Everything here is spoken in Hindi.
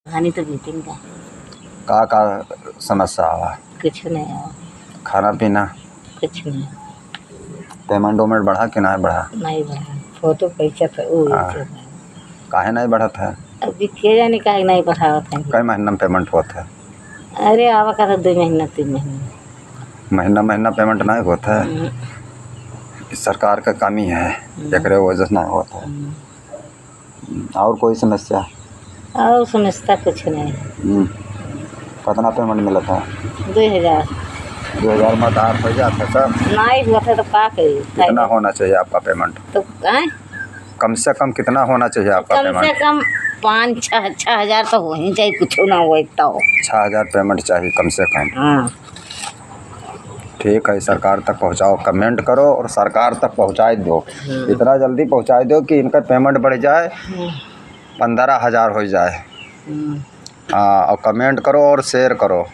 हानि तो मीटिंग का समस्या आवा? कुछ नहीं आवा, खाना पीना कुछ नहीं पेमेंट वेमेंट बढ़ा कि नहीं बढ़ा? नहीं बढ़ा। फोटो पैसा तो वो हाँ। काहे नहीं बढ़त है? अभी के जाने काहे नहीं बढ़ावत है। कई महीना में पेमेंट होता है? अरे आवा का 2 महीना 3 महीना महीना महीना पेमेंट नहीं होता है। हम्म, इस सरकार का कमी है, एकरे वजह से नहीं होता है। और कोई समस्या? और समझता कुछ नहीं। कितना पेमेंट मिला था? 2000 2000 में आधार हो जाता सब? नहीं हुआ था तो का करी? कितना होना चाहिए आपका पेमेंट? तो आए कम से कम कितना होना चाहिए आपका कम से पेमेंट? कम 5-6 हजार तो हो ही चाहिए, कुछ ना हो तो 6000 पेमेंट चाहिए कम से कम। हाँ। ठीक है, सरकार तक पहुंचाओ, कमेंट करो और सरकार तक पहुंचाई दो। इतना जल्दी पहुंचाई दो कि इनका पेमेंट बढ़ जाए, 15,000 हो जाए। हाँ, और कमेंट करो और शेयर करो।